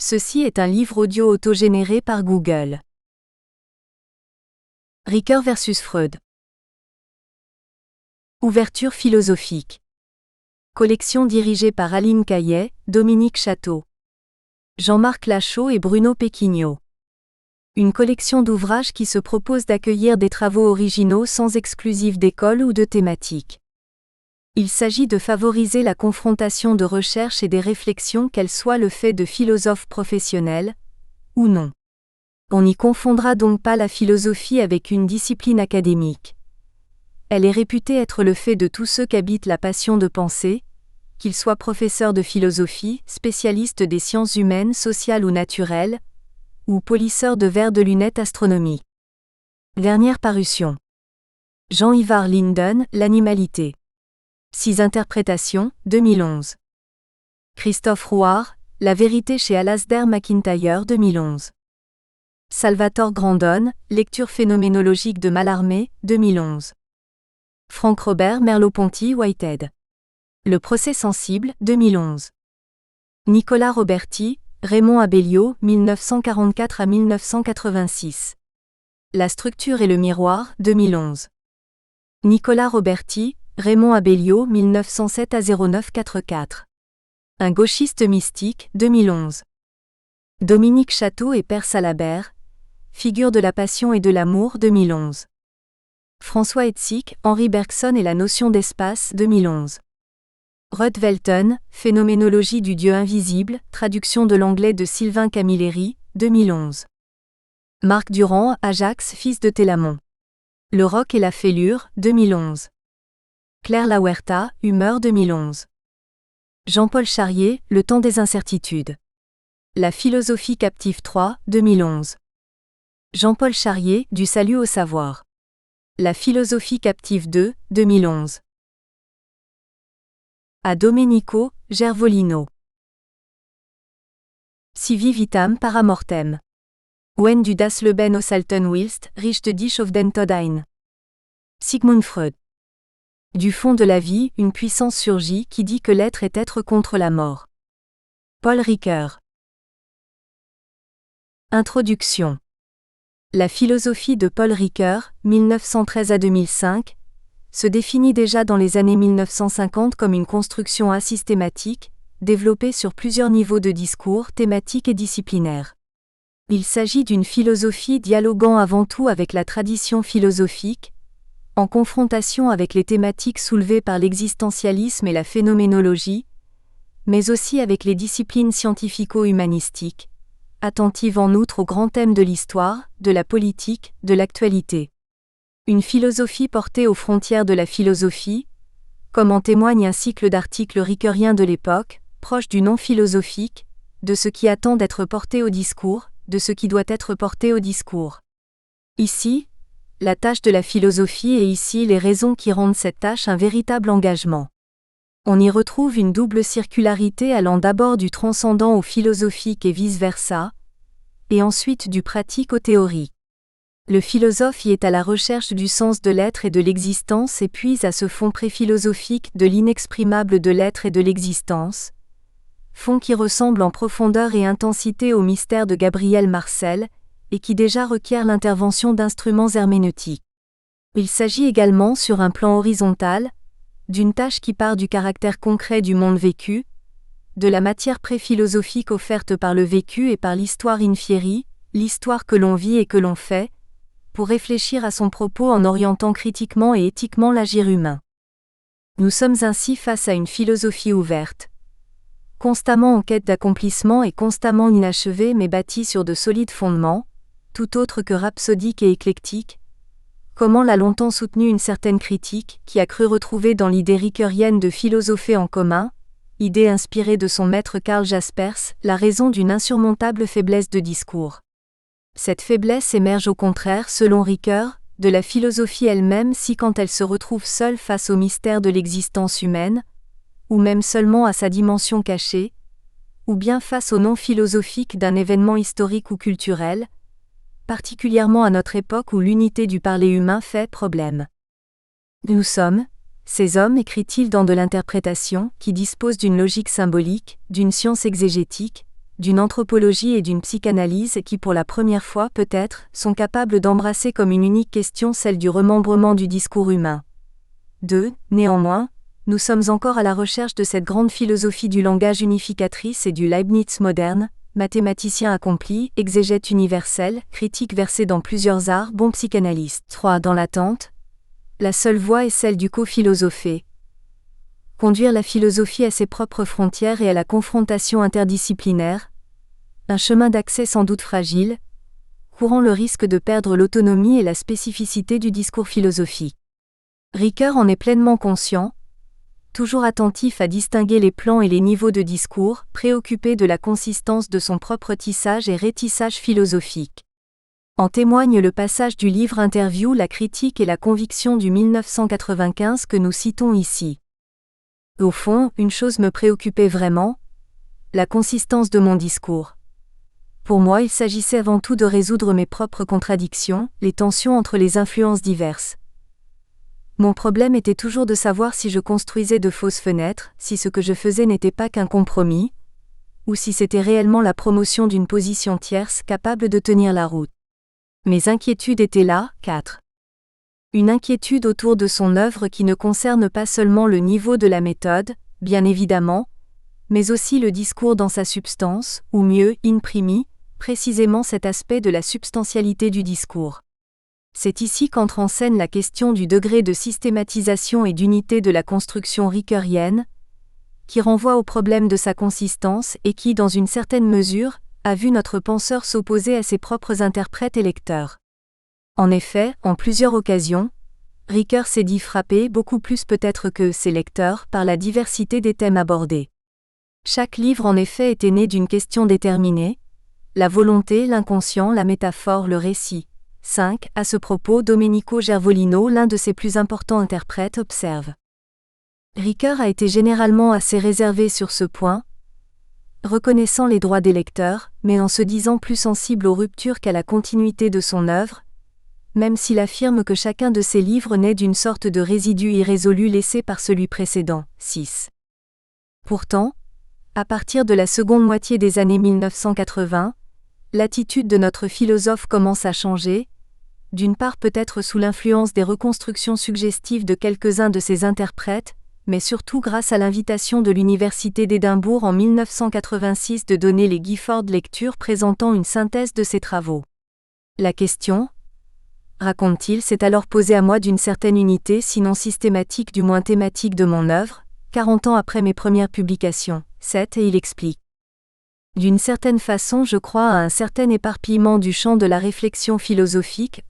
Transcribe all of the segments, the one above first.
Ceci est un livre audio autogénéré par Google. Ricoeur versus Freud. Ouverture philosophique. Collection dirigée par Aline Caillet, Dominique Château, Jean-Marc Lachaud et Bruno Péquignot. Une collection d'ouvrages qui se propose d'accueillir des travaux originaux sans exclusif d'école ou de thématique. Il s'agit de favoriser la confrontation de recherches et des réflexions, qu'elles soient le fait de philosophes professionnels, ou non. On n'y confondra donc pas la philosophie avec une discipline académique. Elle est réputée être le fait de tous ceux qu'habite la passion de penser, qu'ils soient professeurs de philosophie, spécialistes des sciences humaines, sociales ou naturelles, ou polisseurs de verres de lunettes astronomiques. Dernière parution. Jean-Ivar Linden, L'animalité. 6 interprétations, 2011. Christophe Rouard, La vérité chez Alasdair MacIntyre, 2011. Salvatore Grandone, Lecture phénoménologique de Mallarmé, 2011. Franck Robert Merleau-Ponty Whitehead. Le procès sensible, 2011. Nicolas Roberti, Raymond Abellio, 1944 à 1986. La structure et le miroir, 2011. Nicolas Roberti, Raymond Abellio, 1907 à 0944. Un gauchiste mystique, 2011. Dominique Château et Père Salabert, Figure de la passion et de l'amour, 2011. François Hetzig, Henri Bergson et la notion d'espace, 2011. Ruth Welton, Phénoménologie du Dieu invisible, traduction de l'anglais de Sylvain Camilleri, 2011. Marc Durand, Ajax, fils de Télamon. Le roc et la fêlure, 2011. Claire Lahuerta, Humeur, 2011. Jean-Paul Charrier, Le temps des incertitudes. La philosophie captive 3, 2011. Jean-Paul Charrier, Du salut au savoir. La philosophie captive 2, 2011. A Domenico Gervolino. Sivi vitam paramortem. Wenn du das Leben aushalten willst, richte dich auf den Tod ein. Sigmund Freud. Du fond de la vie, une puissance surgit qui dit que l'être est être contre la mort. Paul Ricoeur. Introduction. La philosophie de Paul Ricoeur, 1913 à 2005, se définit déjà dans les années 1950 comme une construction asystématique, développée sur plusieurs niveaux de discours, thématiques et disciplinaires. Il s'agit d'une philosophie dialoguant avant tout avec la tradition philosophique, en confrontation avec les thématiques soulevées par l'existentialisme et la phénoménologie, mais aussi avec les disciplines scientifico-humanistiques, attentive en outre aux grands thèmes de l'histoire, de la politique, de l'actualité. Une philosophie portée aux frontières de la philosophie, comme en témoigne un cycle d'articles ricoeuriens de l'époque, proche du non-philosophique, de ce qui attend d'être porté au discours, de ce qui doit être porté au discours. Ici, la tâche de la philosophie et ici les raisons qui rendent cette tâche un véritable engagement. On y retrouve une double circularité allant d'abord du transcendant au philosophique et vice-versa, et ensuite du pratique au théorique. Le philosophe y est à la recherche du sens de l'être et de l'existence et puise à ce fond pré-philosophique de l'inexprimable de l'être et de l'existence, fond qui ressemble en profondeur et intensité au mystère de Gabriel Marcel, et qui déjà requiert l'intervention d'instruments herméneutiques. Il s'agit également sur un plan horizontal, d'une tâche qui part du caractère concret du monde vécu, de la matière pré-philosophique offerte par le vécu et par l'histoire in fieri, l'histoire que l'on vit et que l'on fait, pour réfléchir à son propos en orientant critiquement et éthiquement l'agir humain. Nous sommes ainsi face à une philosophie ouverte, constamment en quête d'accomplissement et constamment inachevée mais bâtie sur de solides fondements, tout autre que rhapsodique et éclectique. Comment l'a longtemps soutenu une certaine critique, qui a cru retrouver dans l'idée ricoeurienne de philosopher en commun, idée inspirée de son maître Karl Jaspers, la raison d'une insurmontable faiblesse de discours. Cette faiblesse émerge au contraire, selon Ricoeur, de la philosophie elle-même si quand elle se retrouve seule face au mystère de l'existence humaine, ou même seulement à sa dimension cachée, ou bien face au non-philosophique d'un événement historique ou culturel, particulièrement à notre époque où l'unité du parler humain fait problème. Nous sommes, ces hommes, écrit-il dans de l'interprétation, qui disposent d'une logique symbolique, d'une science exégétique, d'une anthropologie et d'une psychanalyse qui pour la première fois peut-être sont capables d'embrasser comme une unique question celle du remembrement du discours humain. 2. Néanmoins, nous sommes encore à la recherche de cette grande philosophie du langage unificatrice et du Leibniz moderne, mathématicien accompli, exégète universel, critique versé dans plusieurs arts, bon psychanalyste. 3. Dans l'attente, la seule voie est celle du co-philosophé. Conduire la philosophie à ses propres frontières et à la confrontation interdisciplinaire, un chemin d'accès sans doute fragile, courant le risque de perdre l'autonomie et la spécificité du discours philosophique. Ricoeur en est pleinement conscient, toujours attentif à distinguer les plans et les niveaux de discours, préoccupé de la consistance de son propre tissage et rétissage philosophique. En témoigne le passage du livre Interview, la critique et la conviction du 1995 que nous citons ici. Au fond, une chose me préoccupait vraiment, la consistance de mon discours. Pour moi, il s'agissait avant tout de résoudre mes propres contradictions, les tensions entre les influences diverses. Mon problème était toujours de savoir si je construisais de fausses fenêtres, si ce que je faisais n'était pas qu'un compromis, ou si c'était réellement la promotion d'une position tierce capable de tenir la route. Mes inquiétudes étaient là. 4. Une inquiétude autour de son œuvre qui ne concerne pas seulement le niveau de la méthode, bien évidemment, mais aussi le discours dans sa substance, ou mieux, imprimi, précisément cet aspect de la substantialité du discours. C'est ici qu'entre en scène la question du degré de systématisation et d'unité de la construction ricoeurienne, qui renvoie au problème de sa consistance et qui, dans une certaine mesure, a vu notre penseur s'opposer à ses propres interprètes et lecteurs. En effet, en plusieurs occasions, Ricoeur s'est dit frappé, beaucoup plus peut-être que ses lecteurs, par la diversité des thèmes abordés. Chaque livre en effet était né d'une question déterminée, la volonté, l'inconscient, la métaphore, le récit. 5. À ce propos, Domenico Gervolino, l'un de ses plus importants interprètes, observe. Ricoeur a été généralement assez réservé sur ce point, reconnaissant les droits des lecteurs, mais en se disant plus sensible aux ruptures qu'à la continuité de son œuvre, même s'il affirme que chacun de ses livres naît d'une sorte de résidu irrésolu laissé par celui précédent. 6. Pourtant, à partir de la seconde moitié des années 1980, l'attitude de notre philosophe commence à changer, d'une part peut-être sous l'influence des reconstructions suggestives de quelques-uns de ses interprètes, mais surtout grâce à l'invitation de l'Université d'Édimbourg en 1986 de donner les Gifford Lectures présentant une synthèse de ses travaux. La question, raconte-t-il, s'est alors posée à moi d'une certaine unité, sinon systématique du moins thématique de mon œuvre, 40 ans après mes premières publications. 7. Et il explique. D'une certaine façon, je crois à un certain éparpillement du champ de la réflexion philosophique,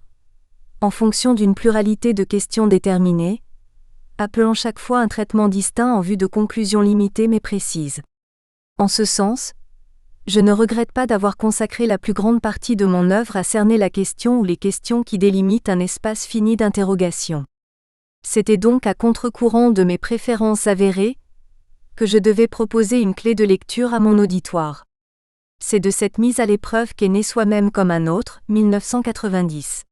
en fonction d'une pluralité de questions déterminées, appelant chaque fois un traitement distinct en vue de conclusions limitées mais précises. En ce sens, je ne regrette pas d'avoir consacré la plus grande partie de mon œuvre à cerner la question ou les questions qui délimitent un espace fini d'interrogation. C'était donc à contre-courant de mes préférences avérées que je devais proposer une clé de lecture à mon auditoire. C'est de cette mise à l'épreuve qu'est né Soi-même comme un autre, 1990.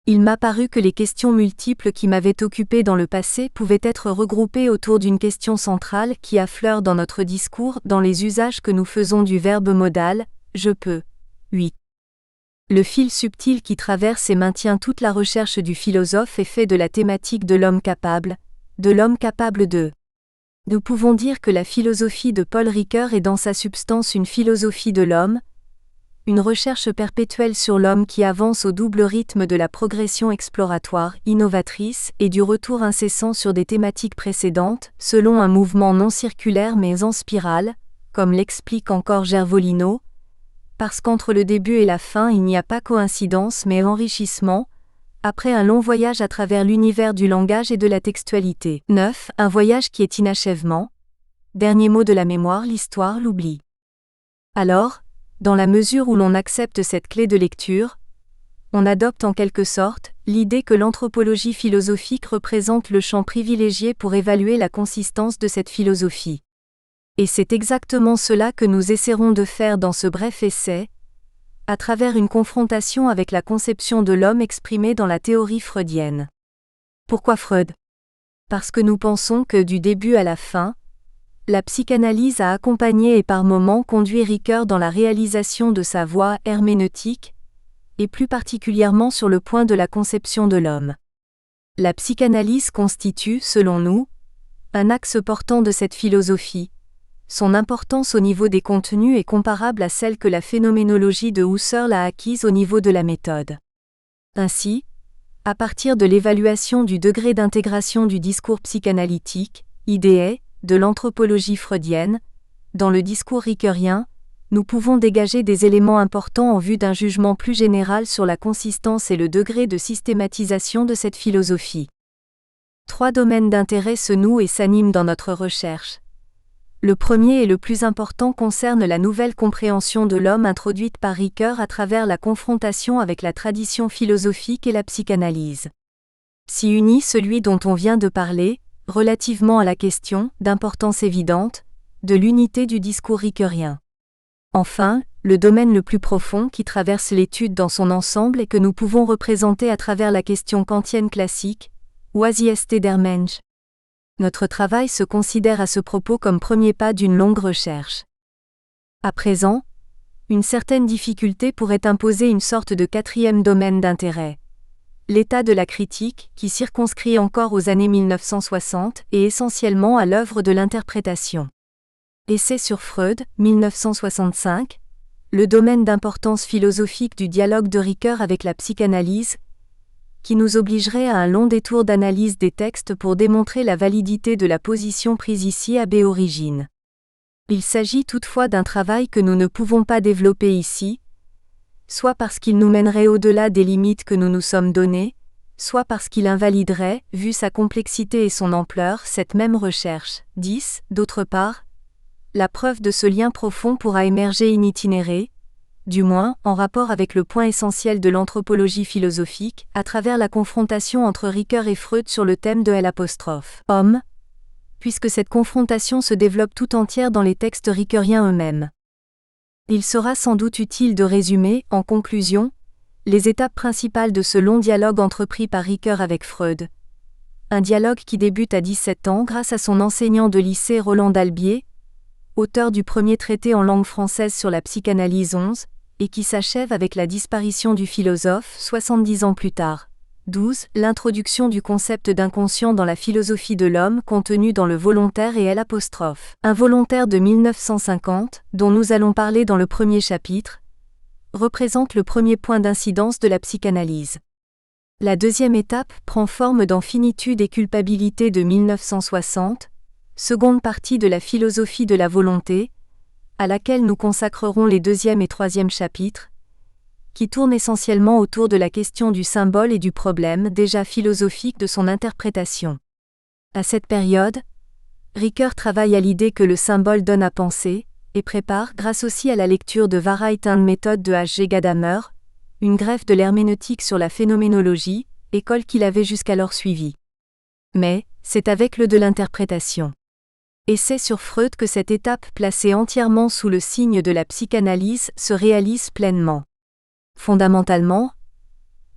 Il m'a paru que les questions multiples qui m'avaient occupé dans le passé pouvaient être regroupées autour d'une question centrale qui affleure dans notre discours, dans les usages que nous faisons du verbe modal, je peux. 8. Le fil subtil qui traverse et maintient toute la recherche du philosophe est fait de la thématique de l'homme capable de. Nous pouvons dire que la philosophie de Paul Ricoeur est dans sa substance une philosophie de l'homme, une recherche perpétuelle sur l'homme qui avance au double rythme de la progression exploratoire, innovatrice, et du retour incessant sur des thématiques précédentes, selon un mouvement non circulaire mais en spirale, comme l'explique encore Gervolino, parce qu'entre le début et la fin il n'y a pas coïncidence mais enrichissement, après un long voyage à travers l'univers du langage et de la textualité. 9. Un voyage qui est inachèvement. Dernier mot de la mémoire, l'histoire, l'oubli. Alors, dans la mesure où l'on accepte cette clé de lecture, on adopte en quelque sorte l'idée que l'anthropologie philosophique représente le champ privilégié pour évaluer la consistance de cette philosophie. Et c'est exactement cela que nous essaierons de faire dans ce bref essai, à travers une confrontation avec la conception de l'homme exprimée dans la théorie freudienne. Pourquoi Freud ? Parce que nous pensons que du début à la fin, La psychanalyse a accompagné et par moments conduit Ricoeur dans la réalisation de sa voie herméneutique, et plus particulièrement sur le point de la conception de l'homme. La psychanalyse constitue, selon nous, un axe portant de cette philosophie. Son importance au niveau des contenus est comparable à celle que la phénoménologie de Husserl a acquise au niveau de la méthode. Ainsi, à partir de l'évaluation du degré d'intégration du discours psychanalytique, idée, de l'anthropologie freudienne, dans le discours ricoeurien, nous pouvons dégager des éléments importants en vue d'un jugement plus général sur la consistance et le degré de systématisation de cette philosophie. 3 domaines d'intérêt se nouent et s'animent dans notre recherche. Le premier et le plus important concerne la nouvelle compréhension de l'homme introduite par Ricoeur à travers la confrontation avec la tradition philosophique et la psychanalyse. S'y unit celui dont on vient de parler, relativement à la question, d'importance évidente, de l'unité du discours ricoeurien. Enfin, le domaine le plus profond qui traverse l'étude dans son ensemble et que nous pouvons représenter à travers la question kantienne classique, Was ist der Mensch? Notre travail se considère à ce propos comme premier pas d'une longue recherche. À présent, une certaine difficulté pourrait imposer une sorte de 4e domaine d'intérêt. L'état de la critique, qui circonscrit encore aux années 1960 et essentiellement à l'œuvre de l'interprétation. Essai sur Freud, 1965, le domaine d'importance philosophique du dialogue de Ricoeur avec la psychanalyse, qui nous obligerait à un long détour d'analyse des textes pour démontrer la validité de la position prise ici à origine. Il s'agit toutefois d'un travail que nous ne pouvons pas développer ici, soit parce qu'il nous mènerait au-delà des limites que nous nous sommes données, soit parce qu'il invaliderait, vu sa complexité et son ampleur, cette même recherche. 10. D'autre part, la preuve de ce lien profond pourra émerger in itinéré, du moins, en rapport avec le point essentiel de l'anthropologie philosophique, à travers la confrontation entre Ricoeur et Freud sur le thème de l'homme, puisque cette confrontation se développe tout entière dans les textes ricoeuriens eux-mêmes. Il sera sans doute utile de résumer, en conclusion, les étapes principales de ce long dialogue entrepris par Ricoeur avec Freud. Un dialogue qui débute à 17 ans grâce à son enseignant de lycée Roland d'Albier, auteur du premier traité en langue française sur la psychanalyse 11, et qui s'achève avec la disparition du philosophe 70 ans plus tard. 12. L'introduction du concept d'inconscient dans la philosophie de l'homme contenu dans le volontaire et involontaire de 1950, dont nous allons parler dans le premier chapitre, représente le premier point d'incidence de la psychanalyse. La deuxième étape prend forme dans Finitude et culpabilité de 1960, seconde partie de la philosophie de la volonté, à laquelle nous consacrerons les 2e et 3e chapitres, qui tournent essentiellement autour de la question du symbole et du problème déjà philosophique de son interprétation. À cette période, Ricoeur travaille à l'idée que le symbole donne à penser, et prépare, grâce aussi à la lecture de Wahrheit und Methode de H. G. Gadamer, une greffe de l'herméneutique sur la phénoménologie, école qu'il avait jusqu'alors suivie. Mais, c'est avec le de l'interprétation. Et c'est sur Freud que cette étape placée entièrement sous le signe de la psychanalyse se réalise pleinement. Fondamentalement,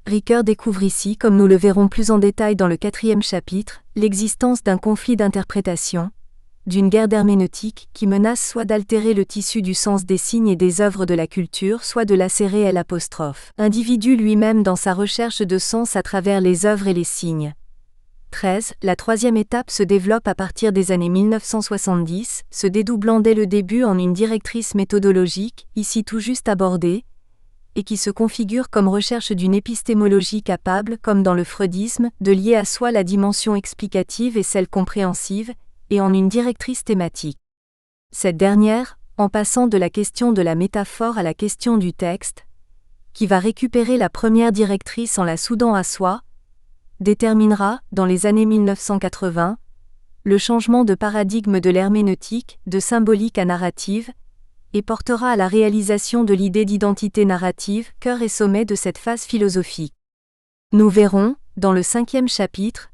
Ricoeur découvre ici, comme nous le verrons plus en détail dans le 4e chapitre, l'existence d'un conflit d'interprétation, d'une guerre d'herméneutique qui menace soit d'altérer le tissu du sens des signes et des œuvres de la culture, soit de lacérer l'individu lui-même dans sa recherche de sens à travers les œuvres et les signes. 13. La 3e étape se développe à partir des années 1970, se dédoublant dès le début en une directrice méthodologique, ici tout juste abordée, et qui se configure comme recherche d'une épistémologie capable, comme dans le freudisme, de lier à soi la dimension explicative et celle compréhensive, et en une directrice thématique. Cette dernière, en passant de la question de la métaphore à la question du texte, qui va récupérer la première directrice en la soudant à soi, déterminera, dans les années 1980, le changement de paradigme de l'herméneutique, de symbolique à narrative, et portera à la réalisation de l'idée d'identité narrative, cœur et sommet de cette phase philosophique. Nous verrons, dans le 5e chapitre,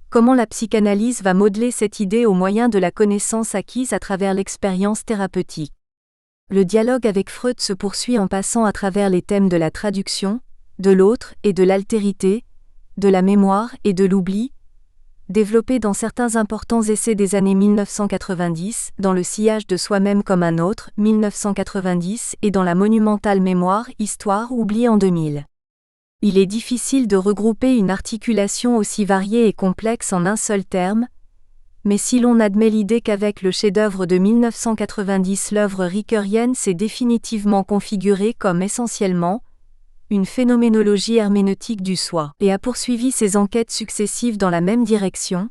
comment la psychanalyse va modeler cette idée au moyen de la connaissance acquise à travers l'expérience thérapeutique. Le dialogue avec Freud se poursuit en passant à travers les thèmes de la traduction, de l'autre et de l'altérité, de la mémoire et de l'oubli, développé dans certains importants essais des années 1990, dans Le sillage de soi-même comme un autre, 1990, et dans la monumentale mémoire Histoire oubliée en 2000. Il est difficile de regrouper une articulation aussi variée et complexe en un seul terme, mais si l'on admet l'idée qu'avec le chef-d'œuvre de 1990 l'œuvre ricoeurienne s'est définitivement configurée comme essentiellement une phénoménologie herméneutique du soi, et a poursuivi ses enquêtes successives dans la même direction,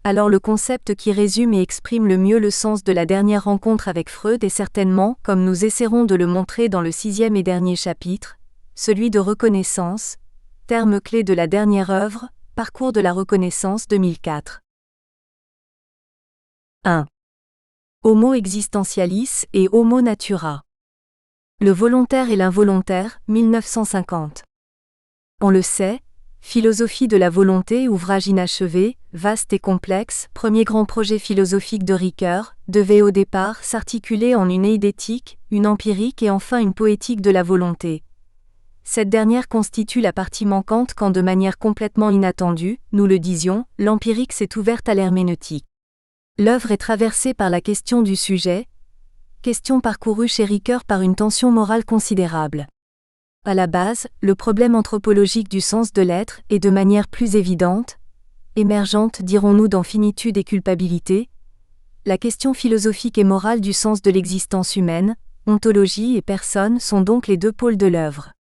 alors le concept qui résume et exprime le mieux le sens de la dernière rencontre avec Freud est certainement, comme nous essaierons de le montrer dans le 6e et dernier chapitre, celui de reconnaissance, terme clé de la dernière œuvre, Parcours de la reconnaissance 2004. 1. Homo existentialis et Homo natura. Le volontaire et l'involontaire, 1950. On le sait, Philosophie de la volonté, ouvrage inachevé, vaste et complexe, premier grand projet philosophique de Ricoeur, devait au départ s'articuler en une eidétique, une empirique et enfin une poétique de la volonté. Cette dernière constitue la partie manquante quand de manière complètement inattendue, nous le disions, l'empirique s'est ouverte à l'herméneutique. L'œuvre est traversée par la question du sujet, question parcourue chez Ricoeur par une tension morale considérable. À la base, le problème anthropologique du sens de l'être est de manière plus évidente, émergente dirons-nous dans finitude et culpabilité, la question philosophique et morale du sens de l'existence humaine, ontologie et personne sont donc les deux pôles de l'œuvre.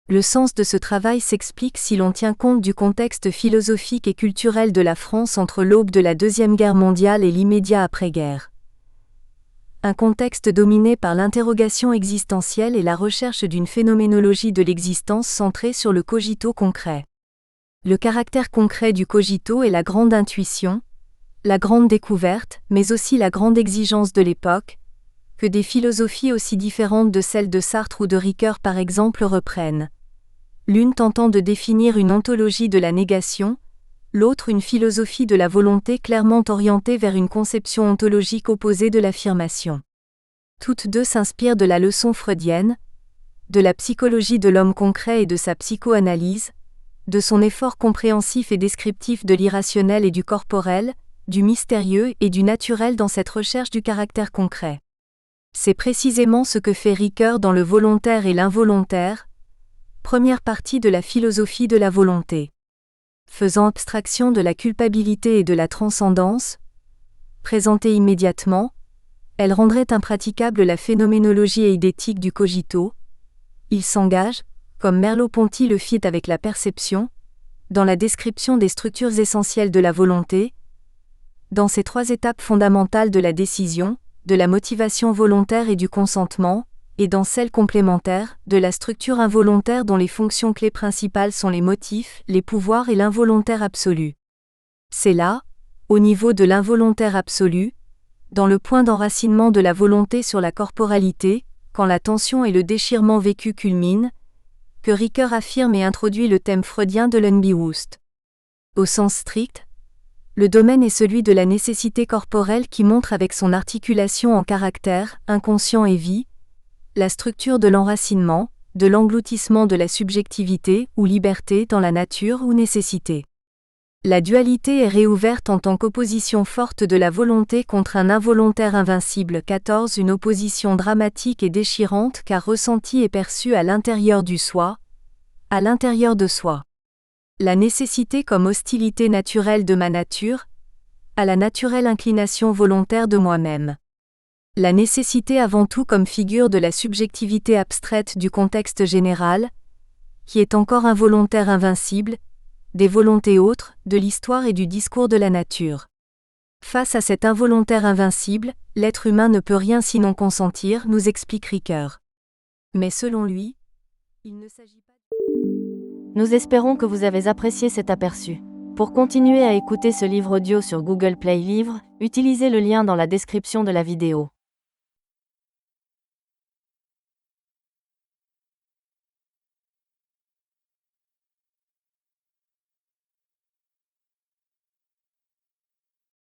Le sens de ce travail s'explique si l'on tient compte du contexte philosophique et culturel de la France entre l'aube de la Deuxième Guerre mondiale et l'immédiat après-guerre. Un contexte dominé par l'interrogation existentielle et la recherche d'une phénoménologie de l'existence centrée sur le cogito concret. Le caractère concret du cogito est la grande intuition, la grande découverte, mais aussi la grande exigence de l'époque, que des philosophies aussi différentes de celles de Sartre ou de Ricoeur par exemple reprennent. L'une tentant de définir une ontologie de la négation, l'autre une philosophie de la volonté clairement orientée vers une conception ontologique opposée de l'affirmation. Toutes deux s'inspirent de la leçon freudienne, de la psychologie de l'homme concret et de sa psychoanalyse, de son effort compréhensif et descriptif de l'irrationnel et du corporel, du mystérieux et du naturel dans cette recherche du caractère concret. C'est précisément ce que fait Ricoeur dans le volontaire et l'involontaire, première partie de la philosophie de la volonté. Faisant abstraction de la culpabilité et de la transcendance, présentée immédiatement, elle rendrait impraticable la phénoménologie eidétique du cogito. Il s'engage, comme Merleau-Ponty le fit avec la perception, dans la description des structures essentielles de la volonté, dans ces trois étapes fondamentales de la décision, de la motivation volontaire et du consentement, et dans celle complémentaire, de la structure involontaire dont les fonctions clés principales sont les motifs, les pouvoirs et l'involontaire absolu. C'est là, au niveau de l'involontaire absolu, dans le point d'enracinement de la volonté sur la corporalité, quand la tension et le déchirement vécu culminent, que Ricoeur affirme et introduit le thème freudien de l'Unbewusst. Au sens strict, le domaine est celui de la nécessité corporelle qui montre avec son articulation en caractère, inconscient et vie, la structure de l'enracinement, de l'engloutissement de la subjectivité ou liberté dans la nature ou nécessité. La dualité est réouverte en tant qu'opposition forte de la volonté contre un involontaire invincible. 14 Une opposition dramatique et déchirante car ressentie et perçue à l'intérieur du soi, à l'intérieur de soi. La nécessité comme hostilité naturelle de ma nature, à la naturelle inclination volontaire de moi-même. La nécessité avant tout comme figure de la subjectivité abstraite du contexte général, qui est encore involontaire invincible, des volontés autres, de l'histoire et du discours de la nature. Face à cet involontaire invincible, l'être humain ne peut rien sinon consentir, nous explique Ricoeur. Mais selon lui, il ne s'agit pas... Nous espérons que vous avez apprécié cet aperçu. Pour continuer à écouter ce livre audio sur Google Play Livres, utilisez le lien dans la description de la vidéo.